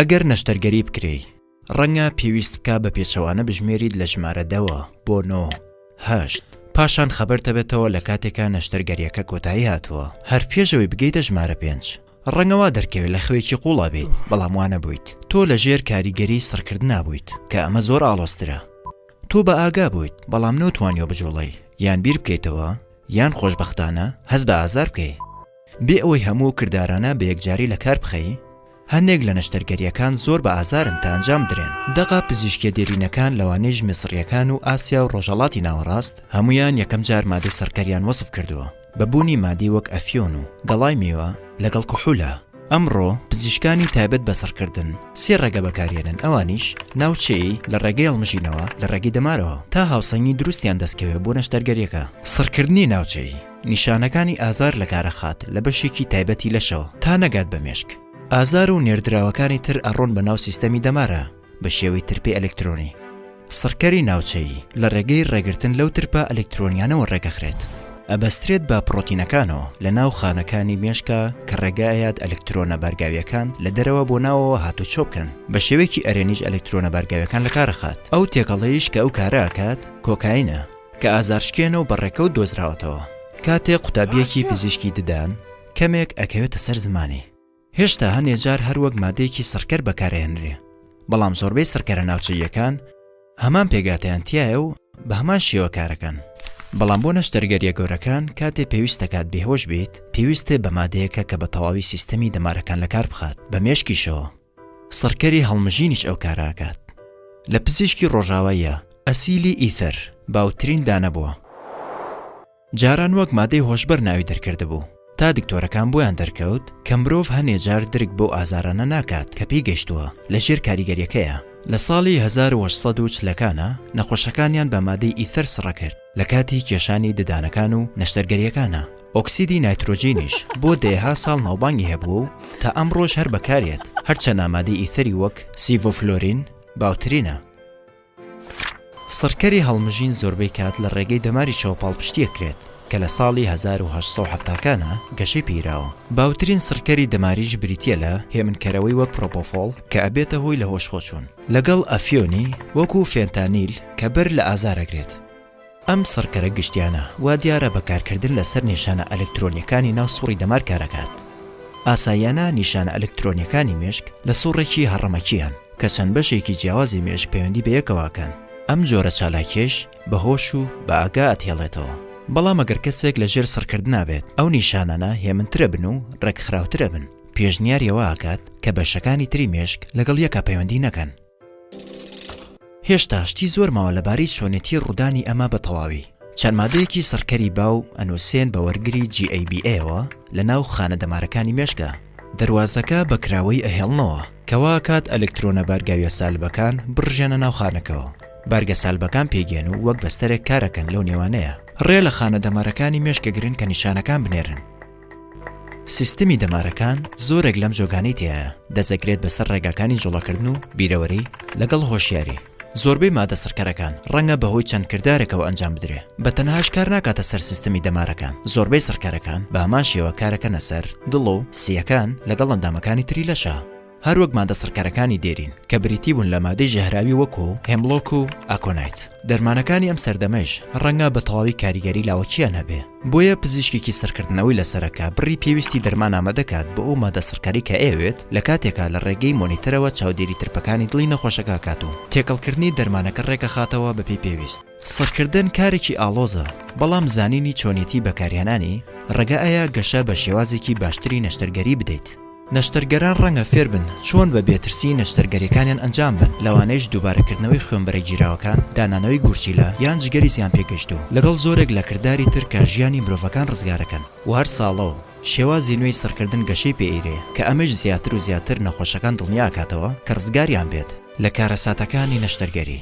ئەگەر نەشتەرگەری بکرێ ڕەنگە پێویست بکە بە پێچەوانە بژمێریت لە ژمارە 10 بۆ 9 8 پاشان خەبەرتە بێتەوە لە کاتێکە نەشتەرگەریەکە کۆتایی هاتووە هەر پێشەوەی بگەیتە ژمارە 5 ڕەنگەوا دەرکەوێت لە خوێکی قوڵا بێت بەڵام وانە بوویت تۆ لە ژێر کاریگەری سڕکردنا بوویت کە ئەمە زۆر ئاڵۆسترە تۆ بە ئاگا بوویت بەڵام نەوتوانیەوە بجوڵی یان بیر بکەیتەوە یان خۆشبەختانە هەست بە ئازار بکەی بێ ئەوەی هەموو کردارانە بە یەکجاری لە کار بخەی هەندێک لە نەشتەرگەریەکان زۆر بە ئازارن تا ئەنجام درێن دەقا پزیشکیە دێرینەکان لەوانەیژ میسریەکان و ئاسیا و ڕۆژەڵاتی ناوەڕاست هەمویان یەکەم جار مادەی سەرکەریان وەسف کردووە بەبوونی مادی وەک ئەفیۆن و گەڵای میوە لەگەڵ کوحولە ئەمڕۆ پزیشکانی تایبەت بە سەرکردن سێ ڕێگە بەکارێنن ئەوانیش ناوچەی لە ڕێگەی هەڵمژینەوە لە ڕێگەی دەمارەوە تا هاوسەنگی دروستیان دەستکەوێت بۆ نەشتەرگەریەکە سەرکردنی ناوچەی نیشانەکانی ئازار لە کارەخات لە بەشێکی تایبەتی لەشەوە تا نەگات بە مێشک ئازار و نێردراوەکانی تر ئەڕۆن بە ناو سیستەمی دەمارە بە شێوەی ترپی ئەلکترۆنی سەرکەری ناوچەی لە ڕێگەی ڕێگرتن لەو ترپە ئەلکترۆنیانەوە ڕێگەخرێت ئەبەسترێت بە پرۆتینەکانەوە لە ناو خانەکانی مێشکە کە ڕێگایەت ئەلکترۆنە بارگاویەکان لە دەرەوە بۆ ناوەوە هاتوچۆ بکەن بە شێوەیەکی ئەرێنیش ئەلکترۆنە بارگاویەکان لە کارەخات ئەو تێکەڵەیش کە ئەو کارە ئاکات کۆکاینە کە ئازارشکێنە و بەڕێکە و دۆزراوەتەوە کاتێک قوتابیەکی پزیشکی ددان کەمێک ئەکەوێتە سەر زمانی هێشتا هەنێجار هەروەک مادەیەکی سەرکەر بەکارهێنرێ بەڵام زۆربەی سەرکەرە ناوچەیەکان هەمان پێگاتیان تایە و بە هەمان شێوە کارەکەن بەڵام بۆ نەشتەرگەریە گەورەکان کاتێ پێویست دەکات بێهۆش بێت پێویستە بە مادەیەکە کە بە تەواوی سیستەمی دەمارەکان لە کار بخات بە مێشکیشەوە سەرکەری هەڵمژینیش ئەو کاراکات لە پزیشکی ڕۆژاواییە ئەسیلی ئیتر باوترین دانە بووە جاران وەک مادەی هۆشبەر ناوی دەرکرده بوو تا دکتۆرەکان بۆیان دەرکەوت کە مرۆڤ هەنێجار درک بۆ ئازارانە ناکات کە پێی گەشتووە لە ژێر کاریگەریەکەیە لە ساڵی 1840کانە نەخۆشەکانیان بە مادەی ئیتر سڕە کرد لە کاتی کێشانی ددانەکان و نەشتەرگەریەکانە ئۆکسیدی نایترۆجینیش بۆ دەیەها ساڵ ناوبانگی هەبوو تا ئەمڕۆژ هەر بەکارێت هەرچەنە مادەی ئیتری وەک سیڤۆفلۆرین باوترینە سەرکەری هەڵمژین زۆربەی کات لە ڕێگەی دەماری شەوپاڵپشتیە کرێت کە لە ساڵی 1870کانە گەشەی پیراوە باوترین سەرکەری دەماریش بریتیە لە هێمنکەرەوەی وەک پرۆپۆفۆڵ کە ئەبێتە هۆی لە هۆشخۆچوون لەگەڵ ئەفیۆنی وەکو فێنتانیل کە بەر لە ئازارەگرێت ئەم سەرکەرە گشتیانە وا دیارە بەکارکردن لەسەر نیشانە ئەلکترۆنیەکانی ناو سوڕی دەمار کارەکات ئاساییانە نیشانە ئەلکترۆنیەکانی مێشک لە سوڕێکی هەڕەمەکیان کە چەند بەشێکی جیاوازی مێشک پەیوەندی بەیەکەواکەن ئەم جۆرە چالاکێش بە هۆش و بە ئاگا ئەتێڵێتەوە بەڵام ئەگەر کەسێک لە ژێر سەرکردنا بێت ئەو نیشانانە هێمنترە بن و ڕێکخراوترە بن پێشنیاریەوە ئاکات کە بەشەکانی تری مێشک لەگەڵ یەکە پەیوەندی نەکەن هێشتا شتی زۆر ماوە لەبارەی چۆنێتی ڕوودانی ئەمە بە تەواوی چەند مادەیەکی سەرکەری باو ئەنووسێن بە وەرگری GABA-ەوە لە ناو خانە دەمارەکانی مێشکە دەواازەکە بەکراوەی ئەهێڵنەوە کەوا کات ئەلکترۆنە بارگاویە سالبەکان بڕژێنە ناو خانەکەەوە بارگە سالبەکان پێگەن و وەک بەستەرێک کارەکەن لەو نێوانەیە ڕێ لە خانە دەمارەکانی مێشکە گرن کە نیشانەکان بنێرن سیستمی دەمارەکان زۆرێک لەم جۆگانەی تایە دەزەگرێت بەسەر ڕێگاکانی جوڵەکردن و بیرەوەری لەگەڵ هۆشیاری زۆربەی مادە سەرکەرەکان ڕەنگە بەهۆی چەند کردارێکەوە ئەنجام بدرێ بە تەنهاش کار ناکاتە سەر سیستمی دەمارەکان زۆربەی سەرکەرەکان بە هەمان شێوە کارەکەنە سەر دڵ و سیەکان لەگەڵ ئەندامەکانی تری لەشە هەروەک مادە سەرکەرەکانی دێرین کە بریتی بوون لە مادەی ژەهراوی وەکو هێمبلۆک و ئاکۆنایت دەرمانەکانی ئەم سەردەمەش ڕەنگە بە تەواوی کاریگەری لاوەکیان هەبێ بۆیە پزیشکێکی سەرکردنەوەی لەسەرەکە بڕی پێویستی دەرمان ئامادەکات بۆ ئەو مادە سەرکەری کە ئەوێت لە کاتێکا لە ڕێگەی مۆنیتەرەوە چاودێری ترپەکانی دڵی نەخۆشەکە کات و تێکەڵکردنی دەرمانەکە ڕێکە خاتەوە بەپێی پێویست سەرکردن کارێکی ئالۆزە بەڵام زانینی چۆنیەتی بەکارهێنانی ڕێگایە گەشە بە شێوازێکی باشتری نەشتەرگەری بدەیت نەشتەرگەران ڕەنگە فێر بن چۆن بە بێترسی نەشتەرگەریەکانیان ئەنجام بن لەوانەیەش دووبارەکردنەوەی خوێنبەرە گیراوەکان دانانەوەی گورچیلە یان جگەری زیان پێگەشت و لەگەڵ زۆرێک لە کردداری تر کە ژیانی مرۆڤەکان ڕزگارەکەن و هەر ساڵەوە شێوازی نوێی سەرکردن گەشەی پێئیرێ کە ئەمەش زیاتر و زیاتر نەخۆشەکان دڵنیاکاتەوە کە ڕزگاریان بێت لە کارەساتەکانی نەشتەرگەری